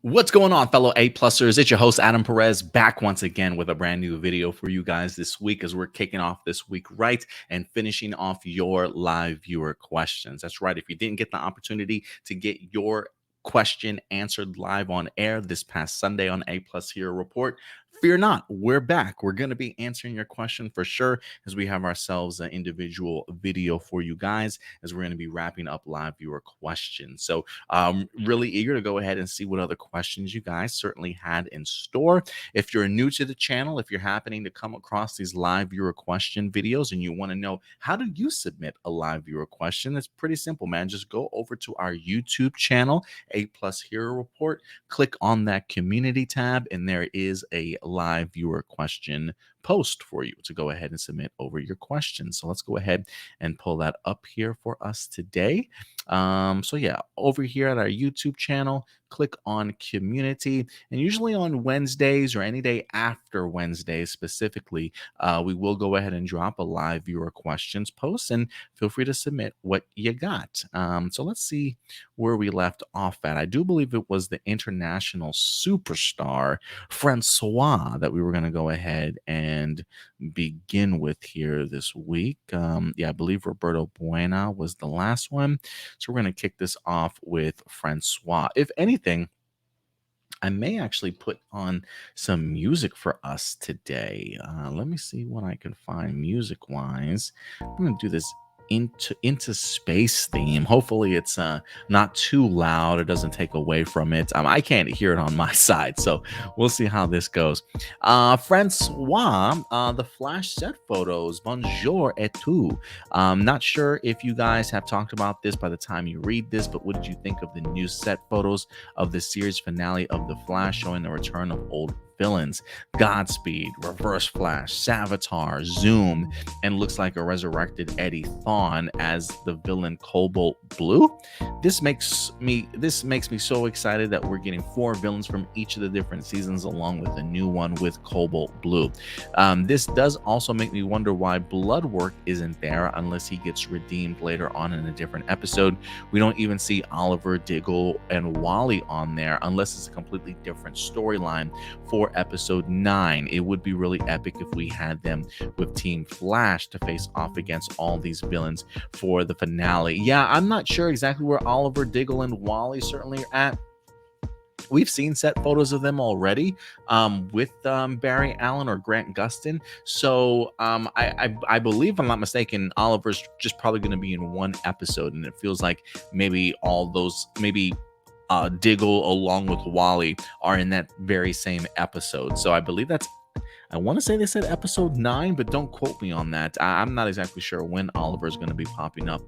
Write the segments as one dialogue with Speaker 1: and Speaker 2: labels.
Speaker 1: What's going on, fellow A-plusers? It's your host, Adam Perez, back once again with a brand new video for you guys this week as we're kicking off this week right and finishing off your live viewer questions. That's right. If you didn't get the opportunity to get your question answered live on air this past Sunday on A-Plus Hero Report, fear not, we're back. We're going to be answering your question for sure as we have ourselves an individual video for you guys as we're going to be wrapping up live viewer questions. So really eager to go ahead and see what other questions you guys certainly had in store. If you're new to the channel, if you're happening to come across these live viewer question videos and you want to know how do you submit a live viewer question, it's pretty simple, man. Just go over to our YouTube channel, A+ Hero Report, click on that community tab, and there is a live viewer question post for you to go ahead and submit over your questions. So let's go ahead and pull that up here for us today. So yeah, over here at our YouTube channel, click on community, and usually on Wednesdays or any day after Wednesday specifically, we will go ahead and drop a live viewer questions post, and feel free to submit what you got. So let's see where we left off at. I do believe it was the international superstar Francois that we were going to go ahead and begin with here this week. Yeah, I believe Roberto Buena was the last one. So we're going to kick this off with Francois. If anything, I may actually put on some music for us today. Let me see what I can find music-wise. I'm going to do this into space theme. Hopefully it's not too loud. It doesn't take away from it. I can't hear it on my side, so we'll see how this goes. Francois, the Flash set photos. Bonjour et tout. Not sure if you guys have talked about this by the time you read this, but what did you think of the new set photos of the series finale of The Flash, showing the return of old villains? Godspeed, Reverse Flash, Savitar, Zoom, and looks like a resurrected Eddie Thawne as the villain Cobalt Blue. This makes me so excited that we're getting 4 villains from each of the different seasons along with a new one with Cobalt Blue. This does also make me wonder why Bloodwork isn't there unless he gets redeemed later on in a different episode. We don't even see Oliver, Diggle, and Wally on there unless it's a completely different storyline for episode 9. It would be really epic if we had them with Team Flash to face off against all these villains for the finale. Yeah, I'm not sure exactly where Oliver, Diggle, and Wally certainly are at. We've seen set photos of them already with Barry Allen or Grant Gustin. So I believe, if I'm not mistaken, Oliver's just probably going to be in one episode, and it feels like maybe all those, Diggle along with Wally are in that very same episode. So I believe I want to say they said episode 9, but don't quote me on that. I'm not exactly sure when Oliver is going to be popping up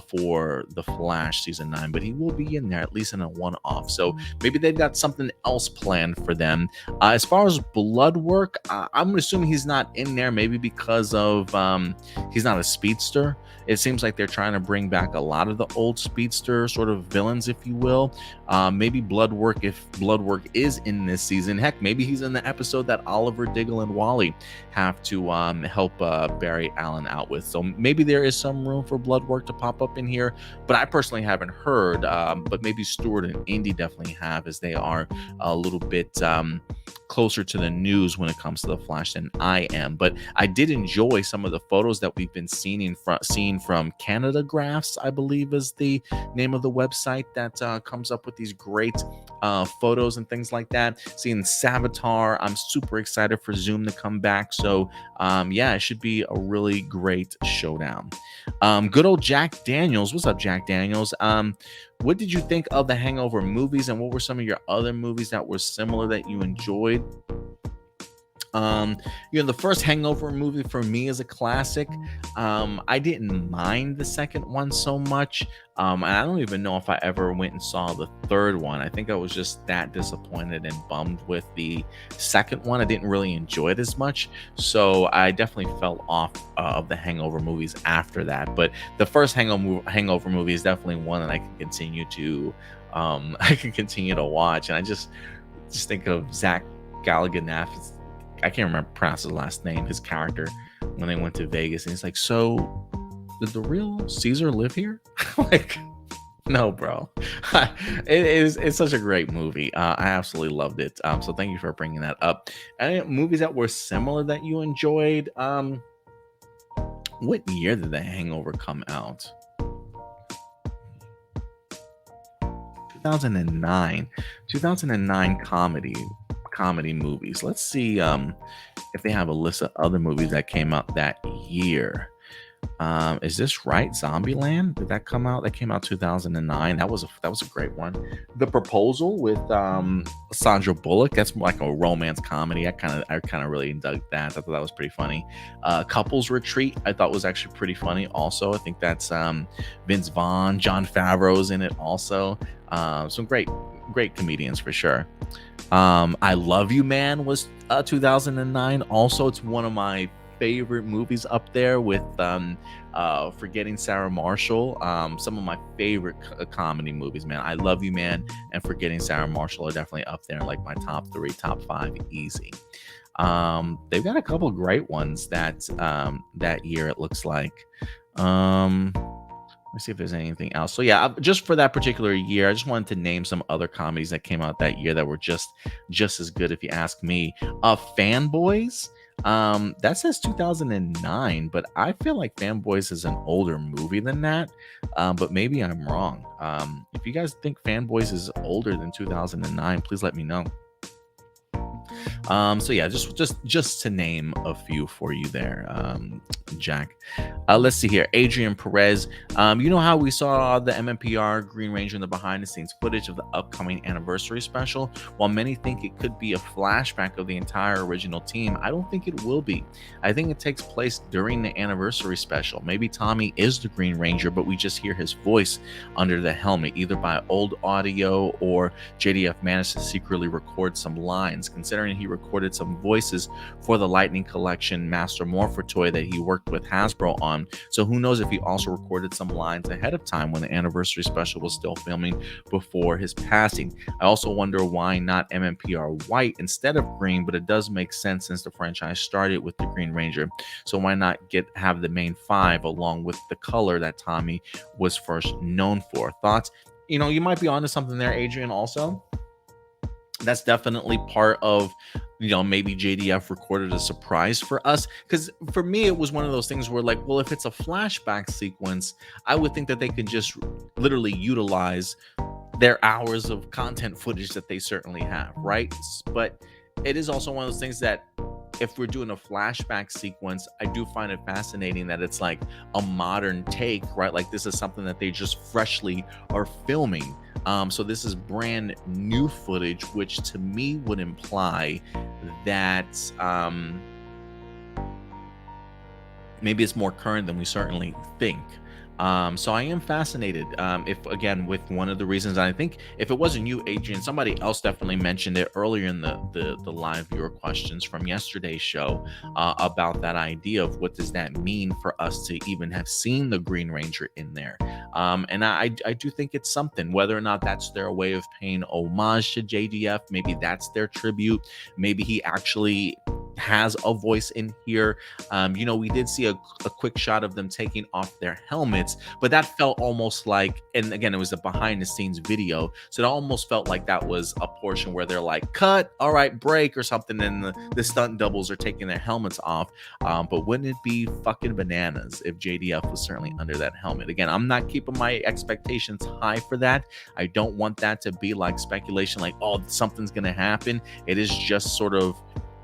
Speaker 1: for The Flash season 9, but he will be in there, at least in a one-off. So maybe they've got something else planned for them. As far as Bloodwork, I'm assuming he's not in there, maybe because of he's not a speedster. It seems like they're trying to bring back a lot of the old speedster sort of villains, if you will. Maybe Bloodwork, if Bloodwork is in this season, heck, maybe he's in the episode that Oliver, Diggle, and Wally have to help Barry Allen out with. So maybe there is some room for Bloodwork to pop up in here, but I personally haven't heard. But maybe Stuart and Indy definitely have, as they are a little bit closer to the news when it comes to the Flash than I am. But I did enjoy some of the photos that we've been seeing from Canada Graphs, I believe is the name of the website that comes up with these great photos and things like that. Seeing Savitar, I'm super excited for Zoom to come back. So yeah, it should be a really great showdown. Good old Jack Daniels. What's up, Jack Daniels? What did you think of the Hangover movies, and what were some of your other movies that were similar that you enjoyed? The first Hangover movie for me is a classic. I didn't mind the second one so much. And I don't even know if I ever went and saw the third one. I think I was just that disappointed and bummed with the second one. I didn't really enjoy it as much. So I definitely fell off of the Hangover movies after that. But the first Hangover movie is definitely one that I can continue to watch. And I just think of Zach Galifianakis. I can't remember pronounce his last name, his character, when they went to Vegas, and he's like, so did the real Caesar live here? Like, No, bro. It's such a great movie. I absolutely loved it. So thank you for bringing that up. And movies that were similar that you enjoyed. What year did The Hangover come out? 2009. 2009 comedy movies. Let's see if they have a list of other movies that came out that year. Is this right? Zombieland? Did that come out? That came out 2009. That was a great one. The Proposal with Sandra Bullock. That's more like a romance comedy. I kind of really dug that. I thought that was pretty funny. Couples Retreat. I thought was actually pretty funny. Also, I think that's Vince Vaughn, John Favreau's in it. Also, some great comedians for sure. I Love You Man was 2009. Also, it's one of my favorite movies up there with Forgetting Sarah Marshall. Some of my favorite comedy movies, man. I Love You Man and Forgetting Sarah Marshall are definitely up there, like my top three, top five, easy. They've got a couple great ones that year, it looks like. Let me see if there's anything else. So yeah, just for that particular year, I just wanted to name some other comedies that came out that year that were just as good, if you ask me. Fanboys. That says 2009, but I feel like Fanboys is an older movie than that. But maybe I'm wrong. If you guys think Fanboys is older than 2009, please let me know. So yeah, just to name a few for you there, Jack. Let's see here. Adrian Perez. You know how we saw the MMPR Green Ranger in the behind the scenes footage of the upcoming anniversary special? While many think it could be a flashback of the entire original team, I don't think it will be. I think it takes place during the anniversary special. Maybe Tommy is the Green Ranger, but we just hear his voice under the helmet, either by old audio or JDF managed to secretly record some lines, considering he recorded some voices for the Lightning Collection Master Morpher toy that he worked with Hasbro on. So who knows if he also recorded some lines ahead of time when the anniversary special was still filming before his passing. I also wonder why not MMPR white instead of green, but it does make sense since the franchise started with the Green Ranger. So why not have the main five along with the color that Tommy was first known for? Thoughts? You might be onto something there, Adrian, also. That's definitely part of, maybe JDF recorded a surprise for us. Because for me, it was one of those things where, like, well, if it's a flashback sequence, I would think that they could just literally utilize their hours of content footage that they certainly have, right? But it is also one of those things that if we're doing a flashback sequence, I do find it fascinating that it's like a modern take, right? Like this is something that they just freshly are filming. So this is brand new footage, which to me would imply that maybe it's more current than we certainly think. So I am fascinated. If again, with one of the reasons, I think if it wasn't you, Adrian, somebody else definitely mentioned it earlier in the live viewer questions from yesterday's show about that idea of what does that mean for us to even have seen the Green Ranger in there. And I do think it's something, whether or not that's their way of paying homage to JDF. Maybe that's their tribute. Maybe he actually has a voice in here. We did see a quick shot of them taking off their helmets, but that felt almost like, and again, it was a behind the scenes video, so it almost felt like that was a portion where they're like, cut, all right, break or something, and the stunt doubles are taking their helmets off. But wouldn't it be fucking bananas if JDF was certainly under that helmet? Again, I'm not keeping my expectations high for that. I don't want that to be like speculation, like, oh, something's gonna happen. It is just sort of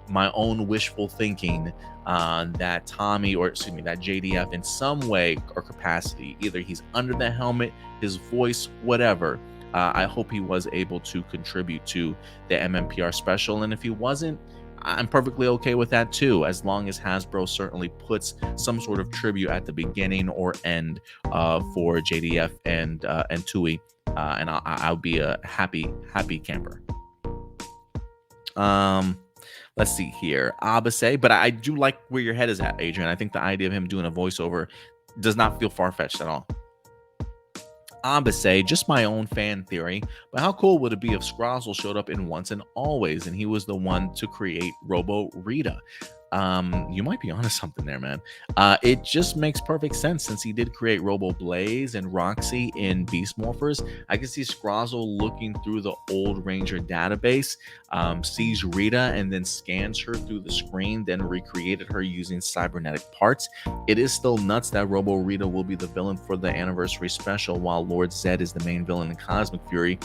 Speaker 1: my own wishful thinking that Tommy, or excuse me, that JDF in some way or capacity, either he's under the helmet, his voice, whatever. I hope he was able to contribute to the MMPR special. And if he wasn't, I'm perfectly okay with that too, as long as Hasbro certainly puts some sort of tribute at the beginning or end for JDF and Tui. And I'll be a happy camper. Let's see here. Abase, but I do like where your head is at, Adrian. I think the idea of him doing a voiceover does not feel far-fetched at all. Abase, just my own fan theory, but how cool would it be if Scrozzle showed up in Once and Always and he was the one to create Robo Rita? You might be onto something there, man. It just makes perfect sense since he did create Robo Blaze and Roxy in Beast Morphers. I can see Scrozzle looking through the old Ranger database, sees Rita and then scans her through the screen, then recreated her using cybernetic parts. It is still nuts that Robo Rita will be the villain for the anniversary special, while Lord Zed is the main villain in Cosmic Fury,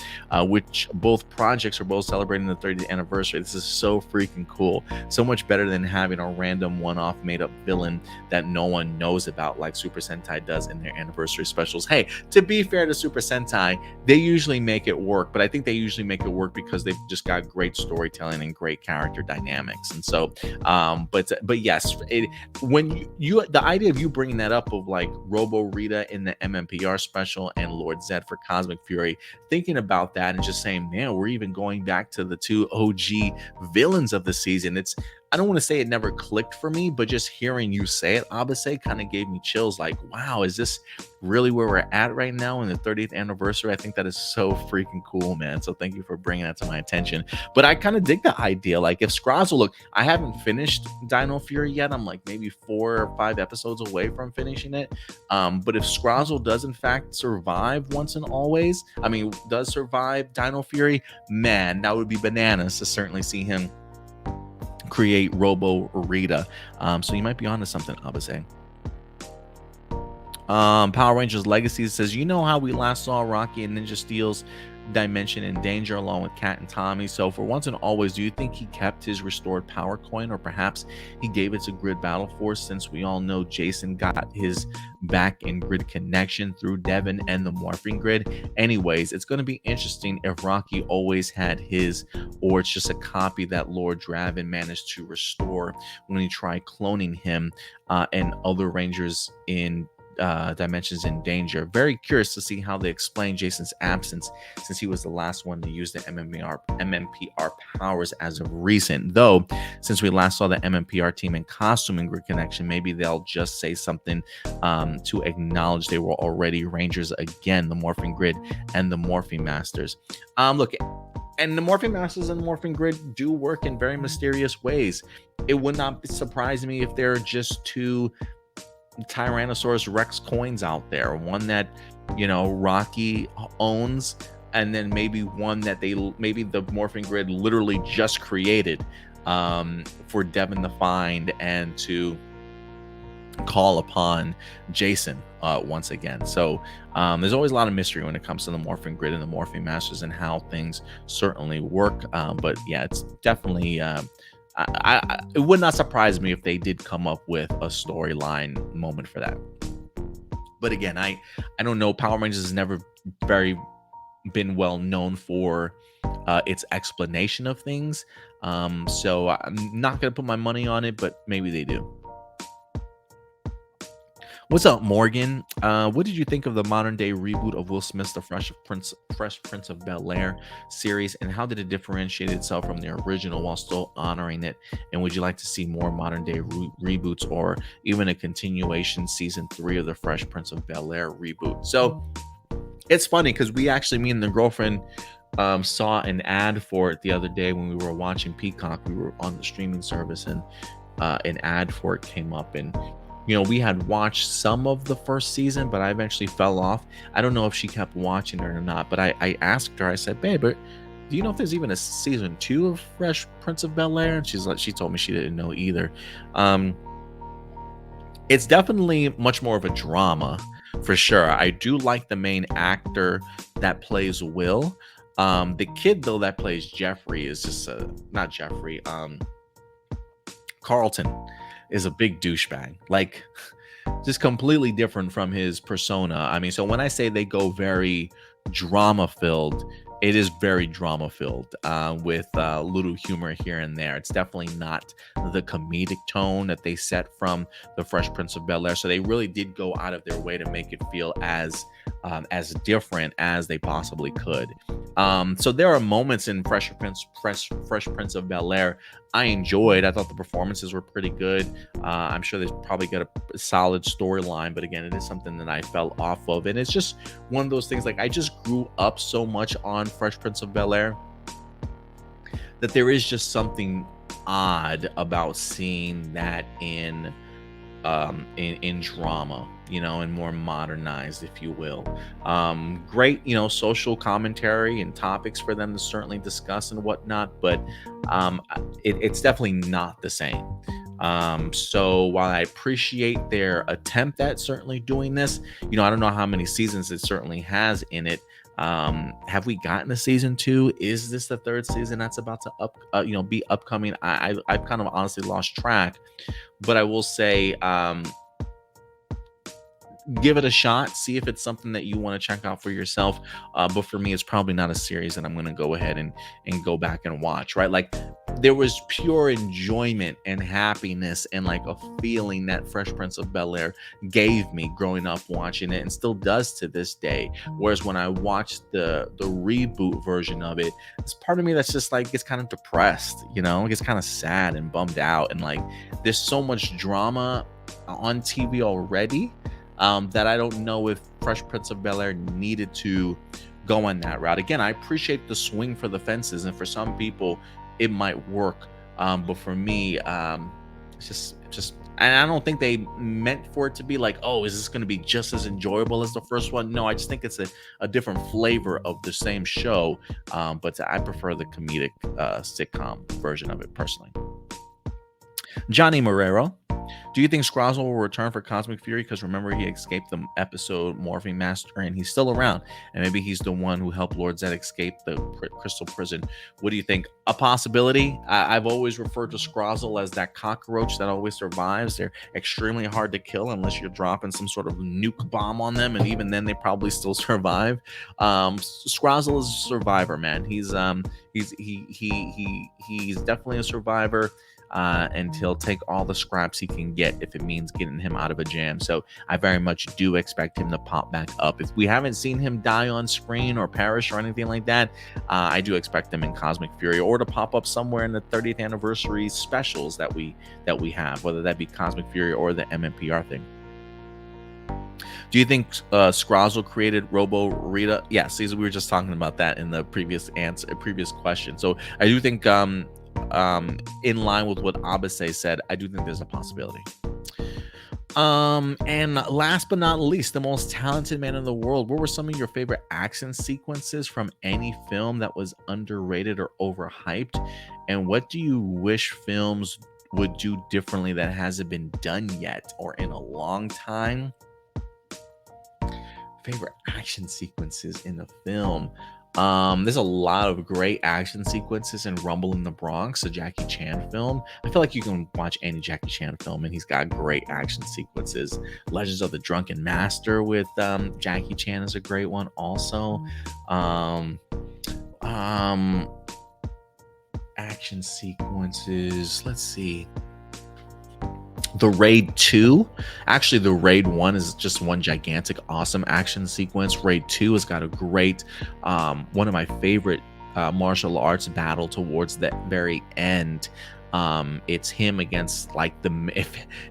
Speaker 1: which both projects are both celebrating the 30th anniversary. This is so freaking cool. So much better than having a random one-off made-up villain that no one knows about like Super Sentai does in their anniversary specials. Hey, to be fair to Super Sentai, they usually make it work, but I think they usually make it work because they've just got great storytelling and great character dynamics. And so, but yes, when you the idea of you bringing that up of like Robo Rita in the MMPR special and Lord Zed for Cosmic Fury, thinking about that and just saying, man, we're even going back to the two OG villains of the season. I don't want to say it never clicked for me, but just hearing you say it, Abase, kind of gave me chills. Like, wow, is this really where we're at right now in the 30th anniversary? I think that is so freaking cool, man. So thank you for bringing that to my attention. But I kind of dig the idea. Like, if Scrozzle, look, I haven't finished Dino Fury yet. I'm like maybe 4 or 5 episodes away from finishing it. But if Scrozzle does in fact survive once and always, does survive Dino Fury, man, that would be bananas to certainly see him create Robo Rita. So you might be onto something, Abase. Power Rangers Legacy says, you know how we last saw Rocky and Ninja Steel's dimension in danger along with Cat and Tommy. So for once and always, do you think he kept his restored power coin, or perhaps he gave it to Grid Battle Force, since we all know Jason got his back in Grid Connection through Devin and the Morphing Grid? Anyways, it's going to be interesting if Rocky always had his, or it's just a copy that Lord Draven managed to restore when he tried cloning him and other Rangers in dimensions in danger. Very curious to see how they explain Jason's absence, since he was the last one to use the MMPR powers as of recent. Though, since we last saw the MMPR team in costume in Grid Connection, maybe they'll just say something to acknowledge they were already Rangers again, the Morphing Grid and the Morphing Masters. Look, and the Morphing Masters and the Morphing Grid do work in very mysterious ways. It would not surprise me if there are just two Tyrannosaurus Rex coins out there, one that Rocky owns, and then maybe one that maybe the Morphing Grid literally just created for Devin the Find and to call upon Jason once again. So there's always a lot of mystery when it comes to the Morphing Grid and the Morphing Masters and how things certainly work. But yeah, it's definitely it would not surprise me if they did come up with a storyline moment for that. But again, I don't know. Power Rangers has never been well known for its explanation of things. So I'm not going to put my money on it, but maybe they do. What's up, Morgan? What did you think of the modern day reboot of Will Smith's The Fresh Prince of Bel-Air series, and how did it differentiate itself from the original while still honoring it? And would you like to see more modern day reboots, or even a continuation season 3 of The Fresh Prince of Bel-Air reboot? So it's funny because me and the girlfriend saw an ad for it the other day when we were watching Peacock. We were on the streaming service, and an ad for it came up, and we had watched some of the first season, but I eventually fell off. I don't know if she kept watching it or not, but I asked her, I said, babe, but do you know if there's even a season 2 of Fresh Prince of Bel-Air? And she told me she didn't know either. It's definitely much more of a drama, for sure. I do like the main actor that plays Will. The kid, though, that plays Jeffrey is just not Jeffrey. Carlton is a big douchebag, like just completely different from his persona. So when I say they go very drama filled, it is very drama filled with little humor here and there. It's definitely not the comedic tone that they set from The Fresh Prince of Bel-Air. So they really did go out of their way to make it feel as different as they possibly could. So there are moments in Fresh Prince of Bel-Air I enjoyed. I thought the performances were pretty good. I'm sure they probably got a solid storyline, but again, it is something that I fell off of. And it's just one of those things, like I just grew up so much on Fresh Prince of Bel-Air that there is just something odd about seeing that in drama, and more modernized, if you will. Great, social commentary and topics for them to certainly discuss and whatnot, but it's definitely not the same. So while I appreciate their attempt at certainly doing this, I don't know how many seasons it certainly has in it. Have we gotten a season two? Is this the third season that's about to be upcoming? I've kind of honestly lost track, but I will say, give it a shot, see if it's something that you want to check out for yourself. But for me, it's probably not a series that I'm going to go ahead and go back and watch, right? Like, there was pure enjoyment and happiness and like a feeling that Fresh Prince of Bel-Air gave me growing up watching it, and still does to this day. Whereas when I watched the reboot version of it, it's part of me that's just like, gets kind of depressed, it gets kind of sad and bummed out, and like, there's so much drama on TV already, that I don't know if Fresh Prince of Bel-Air needed to go on that route. Again, I appreciate the swing for the fences, and for some people, it might work. But for me, it's just, and I don't think they meant for it to be like, oh, is this going to be just as enjoyable as the first one? No, I just think it's a different flavor of the same show. But I prefer the comedic sitcom version of it personally. Johnny Marrero, do you think Scrozzle will return for Cosmic Fury? Because remember, he escaped the episode Morphing Master, and he's still around. And maybe he's the one who helped Lord Zed escape the Crystal Prison. What do you think? A possibility? I've always referred to Scrozzle as that cockroach that always survives. They're extremely hard to kill unless you're dropping some sort of nuke bomb on them, and even then, they probably still survive. Scrozzle is a survivor, man. He's definitely a survivor. And he'll take all the scraps he can get if it means getting him out of a jam. So I very much do expect him to pop back up. If we haven't seen him die on screen or perish or anything like that, I do expect him in Cosmic Fury, or to pop up somewhere in the 30th anniversary specials that we have, whether that be Cosmic Fury or the MMPR thing. Do you think Scrozzle created Robo Rita? Yes, we were just talking about that in the previous question. So I do think, in line with what Abase said, I do think there's a possibility. And last but not least, the most talented man in the world. What were some of your favorite action sequences from any film that was underrated or overhyped? And what do you wish films would do differently that hasn't been done yet or in a long time? Favorite action sequences in a film. There's a lot of great action sequences in Rumble in the Bronx, a Jackie Chan film. I feel like you can watch any Jackie Chan film and he's got great action sequences. Legends of the Drunken Master with Jackie Chan is a great one also. Action sequences, let's see. The Raid 2, actually the Raid 1 is just one gigantic awesome action sequence. Raid 2 has got a great, one of my favorite martial arts battle towards the very end. It's him against like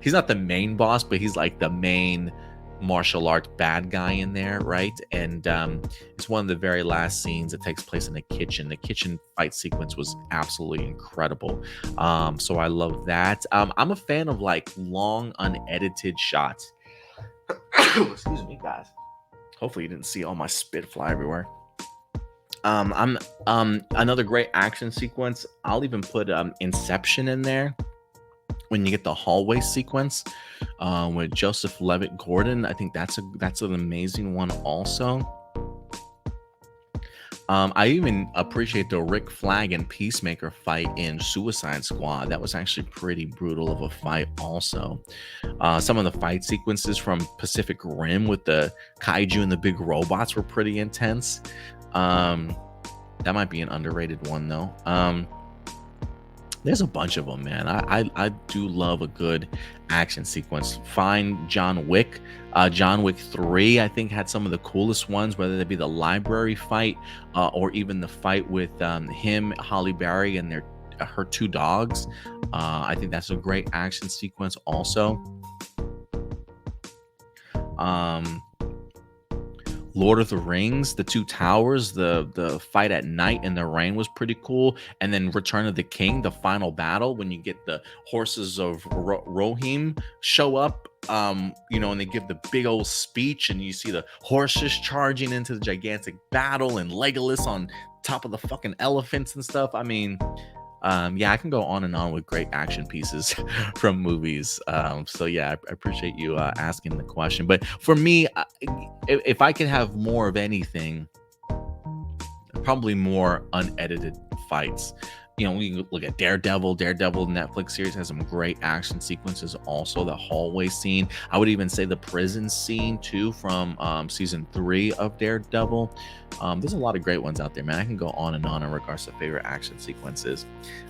Speaker 1: he's not the main boss, but he's like the main martial art bad guy in there, right? And it's one of the very last scenes that takes place in the kitchen. The kitchen fight sequence was absolutely incredible. So I love that. I'm a fan of like long unedited shots. Excuse me, guys. Hopefully you didn't see all my spit fly everywhere. I'm another great action sequence. I'll even put Inception in there. When you get the hallway sequence with Joseph Levitt Gordon, I think that's an amazing one also. I even appreciate the Rick Flag and Peacemaker fight in Suicide Squad. That was actually pretty brutal of a fight also. Some of the fight sequences from Pacific Rim with the kaiju and the big robots were pretty intense. That might be an underrated one though. There's a bunch of them, man. I do love a good action sequence. Find John Wick. John Wick 3, I think, had some of the coolest ones, whether it be the library fight or even the fight with him, Halle Berry, and her two dogs. I think that's a great action sequence also. Lord of the Rings, The Two Towers, the fight at night in the rain was pretty cool. And then Return of the King, the final battle, when you get the horses of Rohim show up, and they give the big old speech, and you see the horses charging into the gigantic battle, and Legolas on top of the fucking elephants and stuff. I mean, yeah, I can go on and on with great action pieces from movies. So yeah, I appreciate you asking the question. But for me, if I could have more of anything, probably more unedited fights. We look at Daredevil. Daredevil Netflix series has some great action sequences. Also, the hallway scene. I would even say the prison scene too from season 3 of Daredevil. There's a lot of great ones out there, man. I can go on and on in regards to favorite action sequences.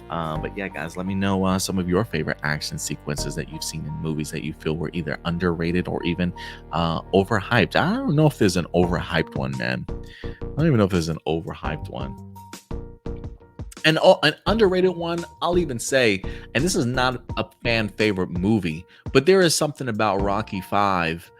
Speaker 1: But yeah, guys, let me know some of your favorite action sequences that you've seen in movies that you feel were either underrated or even overhyped. I don't know if there's an overhyped one, man. I don't even know if there's an overhyped one. And an underrated one, I'll even say, and this is not a fan favorite movie, but there is something about Rocky 5,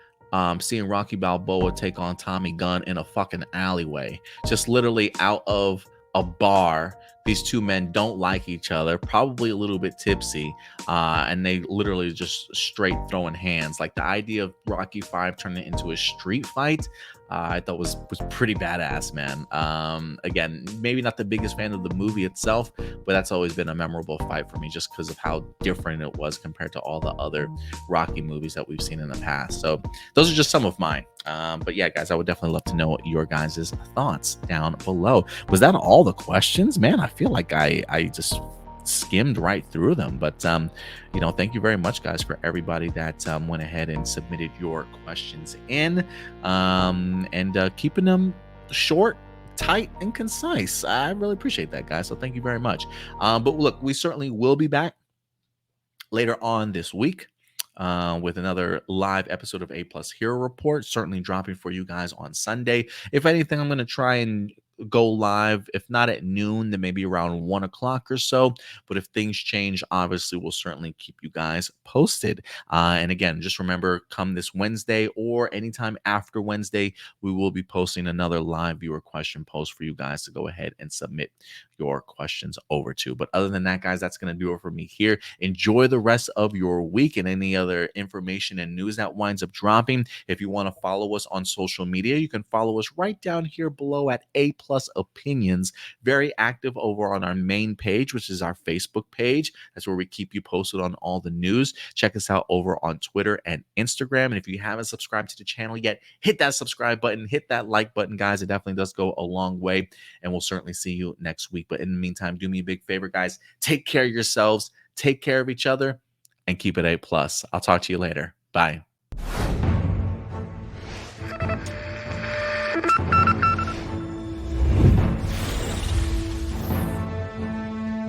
Speaker 1: seeing Rocky Balboa take on Tommy Gunn in a fucking alleyway, just literally out of a bar. These two men don't like each other, probably a little bit tipsy, and they literally just straight throwing hands. Like the idea of Rocky 5 turning it into a street fight, I thought was pretty badass, man. Again, maybe not the biggest fan of the movie itself, but that's always been a memorable fight for me just because of how different it was compared to all the other Rocky movies that we've seen in the past. So those are just some of mine. But yeah, guys, I would definitely love to know your guys' thoughts down below. Was that all the questions? Man, I feel like I just skimmed right through them. But thank you very much, guys, for everybody that went ahead and submitted your questions in, and keeping them short, tight, and concise. I really appreciate that, guys. So thank you very much. But look, we certainly will be back later on this week with another live episode of A Plus Hero Report, certainly dropping for you guys on Sunday. If anything, I'm going to try and go live, if not at noon, then maybe around 1 o'clock or so. But if things change, obviously we'll certainly keep you guys posted. And again, just remember, come this Wednesday or anytime after Wednesday, we will be posting another live viewer question post for you guys to go ahead and submit your questions over to. But other than that, guys, that's going to do it for me here. Enjoy the rest of your week and any other information and news that winds up dropping. If you want to follow us on social media, you can follow us right down here below at A Plus Opinions. Very active over on our main page, which is our Facebook page. That's where we keep you posted on all the news. Check us out over on Twitter and Instagram. And if you haven't subscribed to the channel yet, hit that subscribe button, hit that like button, guys. It definitely does go a long way. And we'll certainly see you next week. But in the meantime, do me a big favor, guys. Take care of yourselves, take care of each other, and keep it A+. I'll talk to you later. Bye.